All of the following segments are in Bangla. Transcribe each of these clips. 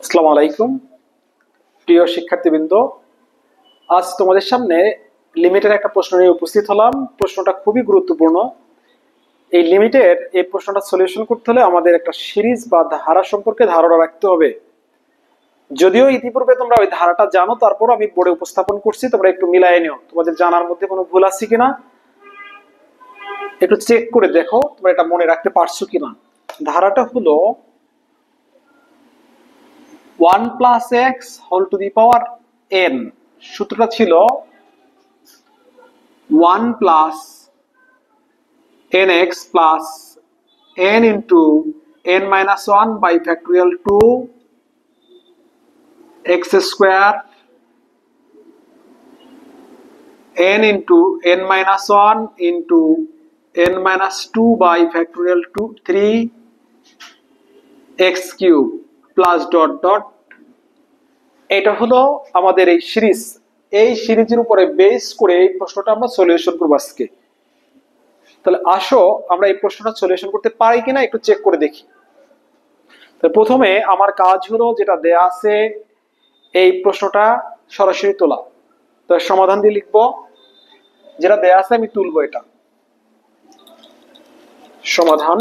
আসসালামু আলাইকুম প্রিয় শিক্ষার্থীবৃন্দ, আজ তোমাদের সামনে লিমিটের একটা প্রশ্ন নিয়ে উপস্থিত হলাম। প্রশ্নটা খুবই গুরুত্বপূর্ণ। এই লিমিটের এই প্রশ্নটা সলিউশন করতে হলে আমাদের একটা সিরিজ বা ধারা সম্পর্কে ধারণা রাখতে হবে। যদিও ইতিপূর্বে তোমরা ওই ধারাটা জানো, তারপর আমি বোর্ডে উপস্থাপন করছি, তোমরা একটু মিলাই নিও, তোমাদের জানার মধ্যে কোনো ভুল আছে কিনা একটু চেক করে দেখো, তোমরা এটা মনে রাখতে পারছো কিনা। ধারাটা হলো 1 + x whole to the power n। সূত্রটা ছিল 1 + nx plus n into n minus 1 by factorial 2 x square n into n minus 1 into n minus 2 by factorial 2 3 x cube plus dot dot। এটা হলো আমাদের এই সিরিজ। এই সিরিজের উপরে বেস করে এই প্রশ্নটা আমরা সলিউশন করব আজকে। তাহলে আসো আমরা এই প্রশ্নটা সলিউশন করতে পারি কিনা একটু চেক করে দেখি। তো প্রথমে আমার কাজ হলো যেটা দেয়া আছে এই প্রশ্নটা সরাসরি তোলা। তো সমাধান দিয়ে লিখবো, যেটা দেয়া আছে আমি তুলবো। এটা সমাধান।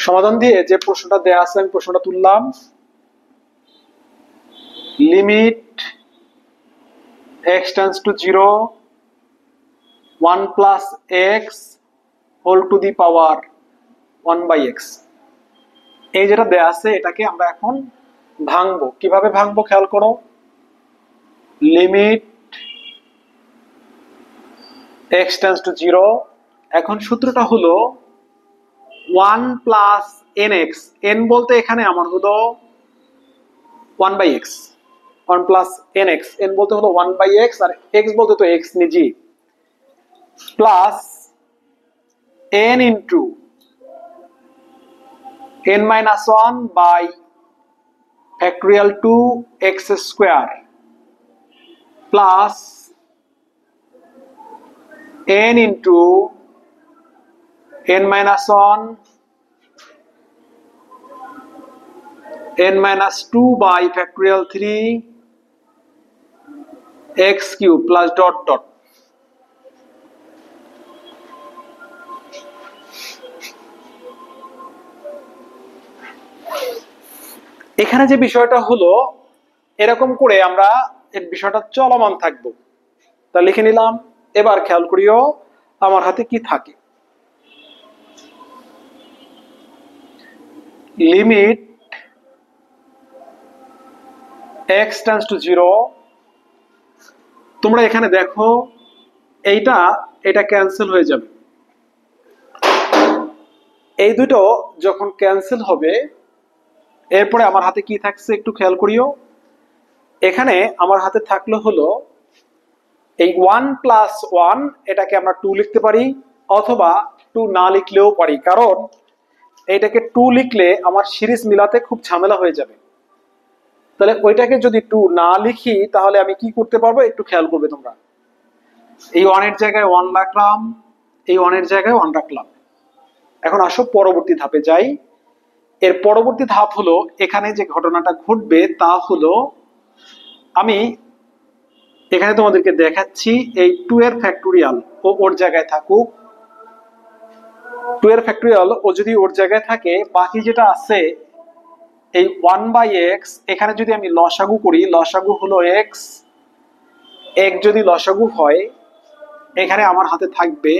সমাধান দিয়ে যে প্রশ্নটা দেয়া আছে আমি প্রশ্নটা তুললাম। Limit x tends to 0 1 plus x whole to the power 1 by x। এই যেটা দেয়া আছে এটাকে আমরা এখন ভাঙবো। কিভাবে ভাঙবো খেয়াল করো। লিমিট x tends to 0, এখন সূত্রটা হলো 1 plus nx। n বলতে এখানে আমার হলো 1 by x। 1 plus nx, n বলতে হলো 1 by x, আর x বলতে তো x নিজেই, plus n into n minus 1 by factorial 2 x square plus n into n minus 1 n minus 2 by factorial 3 x cube plus dot dot। এখানে যে বিষয়টা হলো এরকম করে আমরা এর বিষয়টা চলমান থাকবো। তা লিখে নিলাম। এবার খেয়াল করিও আমার হাতে কি থাকে। Limit x tends to 0। তোমরা এখানে দেখো এটা ক্যান্সেল হয়ে যাবে। এই দুটো যখন ক্যান্সেল হবে এরপরে আমার হাতে কি থাকছে একটু খেয়াল করিও। এখানে আমার হাতে থাকলো হলো এই 1 plus 1, এটাকে আমরা 2 লিখতে পারি, অথবা 2 না লিখলেও পারি, কারণ এইটাকে 2 লিখলে আমার সিরিজ মিলাতে খুব ঝামেলা হয়ে যাবে। তাহলে ওইটাকে যদি 2 না লিখি তাহলে আমি কি করতে পারবো একটু খেয়াল করবে তোমরা। এই 1 এর জায়গায় 1 রাখলাম, এই 1 এর জায়গায় 1 রাখলাম। এখন আসো পরবর্তী ধাপে যাই। এর পরবর্তী ধাপ হলো এখানে যে ঘটনাটা ঘটবে তা হলো আমি এখানে তোমাদেরকে দেখাচ্ছি এই 2 এর ফ্যাক্টোরিয়াল ও ওর জায়গায় থাকুক। 2 এর ফ্যাক্টোরিয়াল ও যদি ওর জায়গায় থাকে, বাকি যেটা আছে এই 1 by x, এখানে যদি আমি লসাগু করি, লসাগু হলো x। x যদি লসাগু হয় এখানে আমার হাতে থাকবে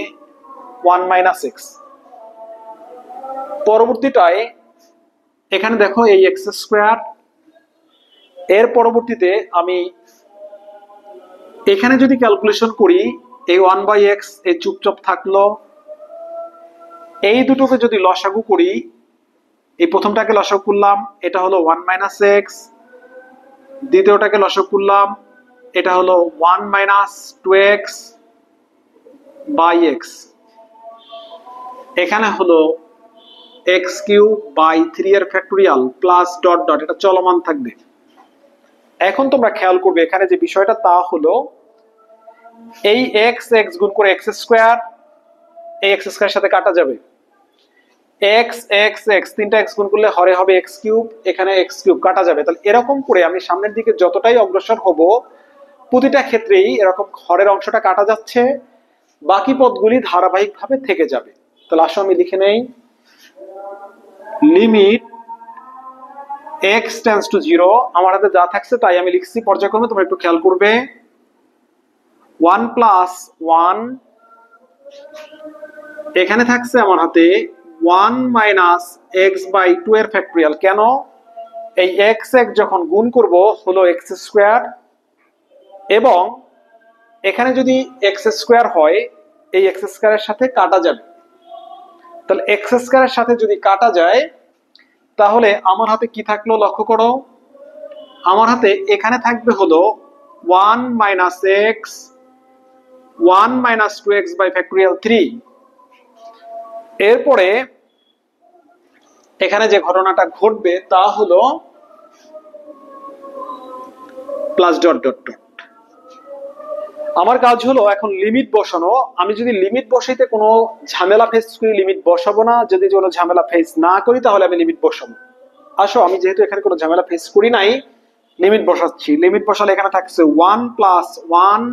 1 minus x। পরবর্তীটায় এখানে দেখো এই x স্কয়ার। এর পরবর্তীতে আমি এখানে যদি ক্যালকুলেশন করি এই 1 by x এই চুপচাপ থাকলো। এই দুটোকে যদি লসাগু করি, এই প্রথমটাকে লসাগু করলাম, এটা হলো 1 minus x। দ্বিতীয়টাকে লসাগু করলাম, এটা হলো 1 minus 2x by x। এখানে হলো x কিউব বাই 3 এর ফ্যাক্টোরিয়াল প্লাস ডট ডট, এটা চলমান থাকবে। এখন তোমরা খেয়াল করবে এখানে যে বিষয়টা তা হলো এই এক্স এক্স গুণ করে এক্স স্কোয়ার, এই এক্স স্কোয়ার সাথে কাটা যাবে, এক্স এক্স এক্স তিনটা এক্স গুণ করলে হরে হবে এক্স কিউব, এখানে এক্স কিউব কাটা যাবে। তাহলে এরকম করে আমি সামনের দিকে যতটাই অগ্রসর হব প্রতিটা ক্ষেত্রেই এরকম হরের অংশটা কাটা যাচ্ছে, বাকি পদগুলি ধারাবাহিকভাবে থেকে যাবে। তাহলে আসো আমি লিখে নেই, লিমিট x টেন্ডস টু 0, আমার হাতে যা থাকছে তাই আমি লিখছি পর্যায়ক্রমে, তোমরা একটু খেয়াল করবে। 1 প্লাস 1, এখানে থাকছে আমার হাতে 1 মাইনাস এক্স বাই 2 এর ফ্যাক্টরিয়াল। কেন? এই এক্স এক যখন গুণ করব হলো এক্স স্কোয়ার, এবং এখানে যদি এক্স স্কোয়ার হয় এই এক্স স্কোয়ারের সাথে কাটা যাবে। তাহলে এক্স স্কোয়ারের সাথে যদি কাটা যায় তাহলে আমার হাতে কি থাকলো লক্ষ্য করো, আমার হাতে এখানে থাকবে হলো 1 minus x 1 minus 2x by factorial 3। এরপরে এখানে যে ঘটনাটা ঘটবে তা হলো প্লাস ডট ডট ডট। আমার কাজ হলো এখন লিমিট বসানো। আমি যদি লিমিট বসাইতে কোনো ঝামেলা ফেস করি লিমিট বসাবো না, যদি কোনো ঝামেলা ফেস না করি তাহলে আমি লিমিট বসাবো। আসো আমি যেহেতু এখানে কোনো ঝামেলা ফেস করি নাই লিমিট বসাচ্ছি। লিমিট বসালে এখানে থাকছে 1 প্লাস 1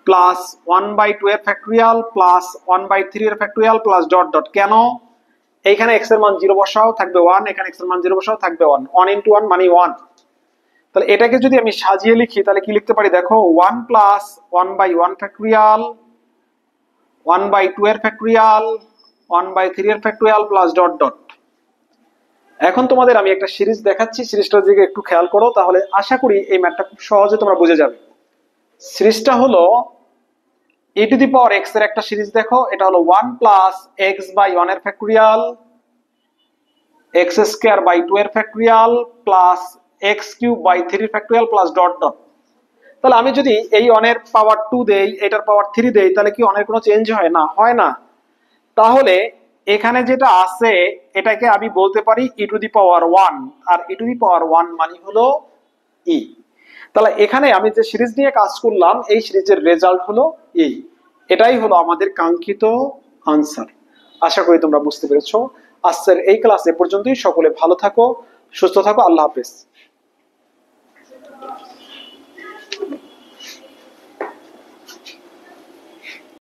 প্লাস 1 বাই 2 এর ফ্যাক্টরিয়াল প্লাস 1 বাই 3 এর ফ্যাক্টরিয়াল প্লাস ডট ডট। কেন? এইখানে x এর মান 0 বসাও থাকবে 1, এখানে x এর মান 0 বসাও থাকবে 1, 1 ইনটু 1 মানে 1। তাহলে এটাকে যদি আমি সাজিয়ে লিখি তাহলে কি লিখতে পারি দেখো, 1 প্লাস 1 বাই 1 ফ্যাক্টরিয়াল 1 বাই 2 এর ফ্যাক্টরিয়াল 1 বাই 3 এর ফ্যাক্টরিয়াল প্লাস ডট ডট। এখন তোমাদের আমি একটা সিরিজ দেখাচ্ছি, সিরিজটার দিকে একটু খেয়াল করো তাহলে আশা করি এই ম্যাথটা খুব সহজে তোমরা বুঝে যাবে। সিরিজটা হলো e to the power x এর একটা সিরিজ দেখো, এটা হলো 1 প্লাস x বাই 1 এর ফ্যাক্টরিয়াল x স্কয়ার বাই 2 এর factorial plus x cube by 3 এর ফ্যাক্টরিয়াল প্লাস ডট ডট। তাহলে আমি যদি এই 1 এর পাওয়ার 2 দেই এটার পাওয়ার 3 দেই তাহলে কি 1 এর কোনো চেঞ্জ হয় না? হয় না। তাহলে এখানে যেটা আছে এটাকে আমি বলতে পারি e টু দি পাওয়ার 1, আর e টু দি পাওয়ার 1 মানে হলো e। তাহলে এখানে আমি যে সিরিজ নিয়ে কাজ করলাম এই সিরিজের রেজাল্ট হলো e। এটাই হলো আমাদের কাঙ্ক্ষিত আনসার। আশা করি তোমরা বুঝতে পেরেছো। আজকের এই ক্লাস এ পর্যন্তই। সকলে ভালো থাকো, সুস্থ থাকো, আল্লাহ হাফেজ।